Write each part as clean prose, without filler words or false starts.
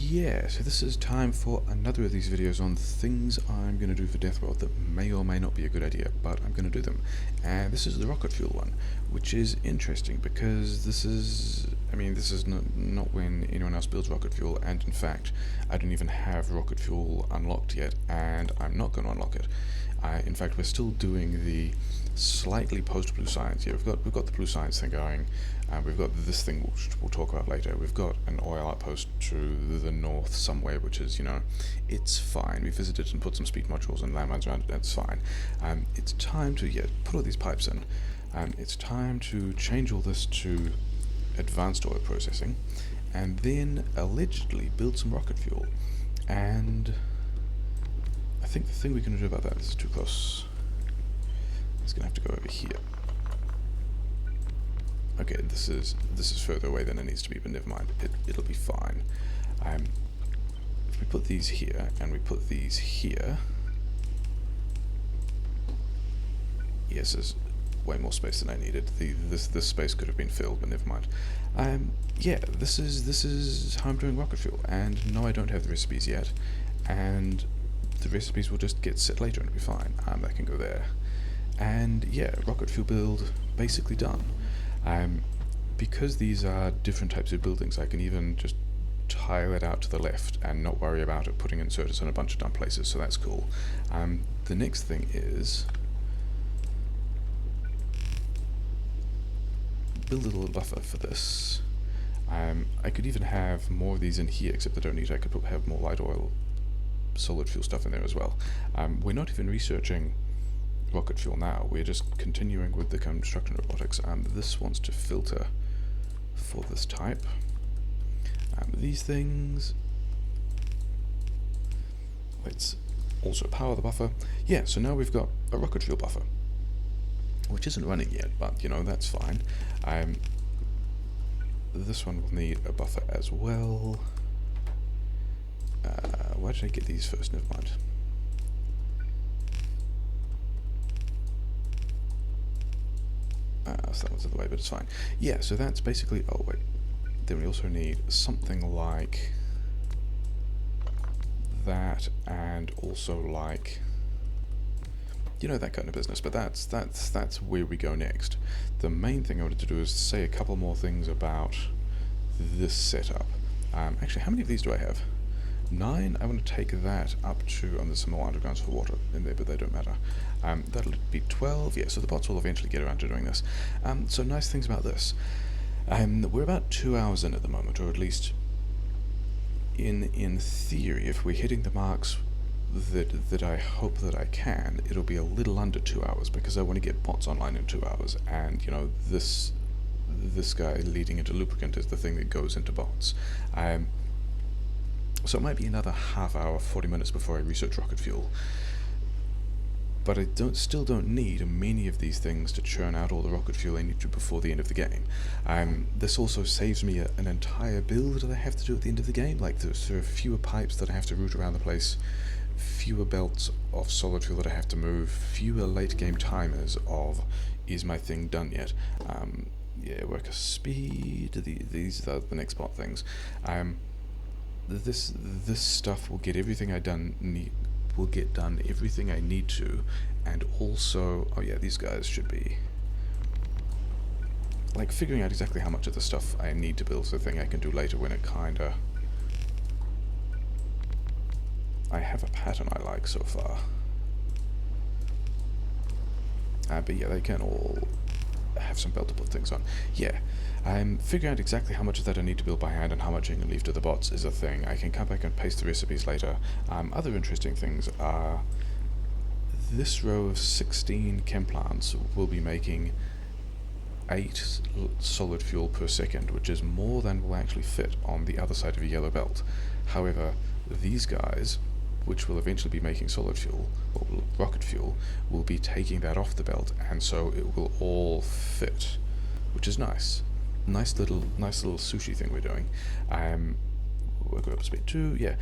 Yeah, so this is time for another of these videos on things I'm going to do for Deathworld that may or may not be a good idea, but I'm going to do them. And this is the rocket fuel one, which is interesting because this is not when anyone else builds rocket fuel, and in fact, I don't even have rocket fuel unlocked yet, and I'm not going to unlock it. In fact, we're still doing the slightly post-blue science. Yeah, we've got the blue science thing going. We've got this thing which we'll talk about later. We've got an oil outpost to the north somewhere, which is, it's fine. We visited and put some speed modules and landmines around it, that's fine. It's time to, put all these pipes in. It's time to change all this to advanced oil processing, and then allegedly build some rocket fuel. And I think the thing we can do about that is too close. It's going to have to go over here. Okay, this is further away than it needs to be, but never mind. It'll be fine. If we put these here and we put these here, yes, there's way more space than I needed. This space could have been filled, but never mind. Yeah, this is how I'm doing rocket fuel, and no, I don't have the recipes yet, and the recipes will just get set later and it'll be fine. That can go there. And yeah, rocket fuel build basically done. Because these are different types of buildings, I can even just tile it out to the left and not worry about it putting inserters in a bunch of dumb places, so that's cool. The next thing is build a little buffer for this. I could even have more of these in here, except I don't need it. I could have more light oil, solid fuel stuff in there as well. We're not even researching rocket fuel now, we're just continuing with the construction robotics. This wants to filter for this type. These things, let's also power the buffer. Yeah, so now we've got a rocket fuel buffer, which isn't running yet, but that's fine. This one will need a buffer as well. Why did I get these first? Never mind. So that one's in the way, but it's fine. Yeah, so that's basically, oh wait, then we also need something like that, and also like, that kind of business, but that's where we go next. The main thing I wanted to do is say a couple more things about this setup. Actually, how many of these do I have? 9. I want to take that up to, there's some more undergrounds for water in there, but they don't matter. That'll be 12, yeah, so the bots will eventually get around to doing this. So nice things about this. We're about 2 hours in at the moment, or at least in theory, if we're hitting the marks that I hope that I can, it'll be a little under 2 hours, because I want to get bots online in 2 hours, and this guy leading into lubricant is the thing that goes into bots. So it might be another half hour, 40 minutes before I research rocket fuel. But I still don't need many of these things to churn out all the rocket fuel I need to before the end of the game. This also saves me an entire build that I have to do at the end of the game. Like, there are fewer pipes that I have to route around the place, fewer belts of solid fuel that I have to move, fewer late game timers of, is my thing done yet? Yeah, worker speed, these are the next bot things. This stuff will get everything will get done everything I need to, and also, oh yeah, these guys should be like figuring out exactly how much of the stuff I need to build is a thing I can do later when it kinda, I have a pattern I like so far. But yeah, they can all have some belt to put things on. Yeah, figuring out exactly how much of that I need to build by hand and how much I can leave to the bots is a thing. I can come back and paste the recipes later. Other interesting things are this row of 16 chem plants will be making 8 solid fuel per second, which is more than will actually fit on the other side of a yellow belt. However, these guys, which will eventually be making solid fuel, or rocket fuel, will be taking that off the belt, and so it will all fit, which is nice. Nice little sushi thing we're doing. We'll go up to speed 2, yeah.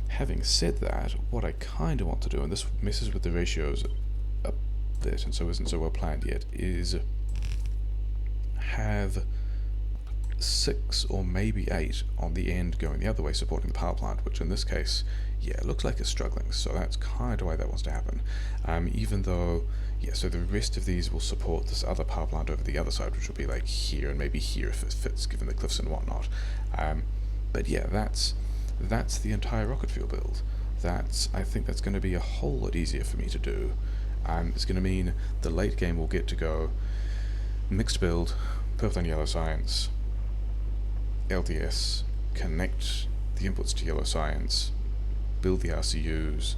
Having said that, what I kind of want to do, and this messes with the ratios a bit, and so isn't so well planned yet, is have 6 or maybe 8 on the end going the other way supporting the power plant, which in this case, yeah, it looks like it's struggling, so that's kind of why that wants to happen. Even though, yeah, so the rest of these will support this other power plant over the other side, which will be like here and maybe here if it fits, given the cliffs and whatnot. But yeah, that's the entire rocket fuel build. I think that's going to be a whole lot easier for me to do. It's going to mean the late game will get to go mixed build, purple and yellow science, LDS, connect the inputs to yellow science, build the RCUs.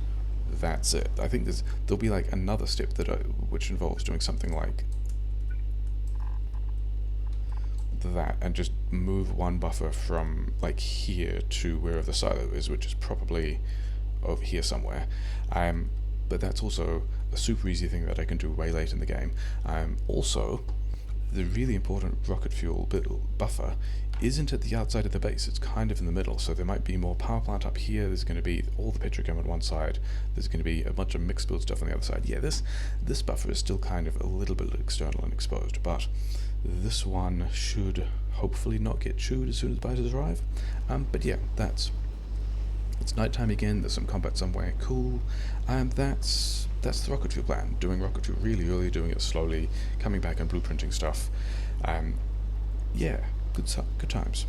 That's it. I think there'll be like another step which involves doing something like that and just move one buffer from like here to wherever the silo is, which is probably over here somewhere. But that's also a super easy thing that I can do way late in the game. Also, the really important rocket fuel buffer isn't at the outside of the base, it's kind of in the middle, so there might be more power plant up here, there's going to be all the petrochem on one side, there's going to be a bunch of mixed build stuff on the other side. Yeah, this buffer is still kind of a little bit external and exposed, but this one should hopefully not get chewed as soon as biters arrive. But yeah, it's nighttime again, there's some combat somewhere, cool. That's the rocket fuel plan, doing rocket fuel really early, doing it slowly, coming back and blueprinting stuff. Yeah, good times.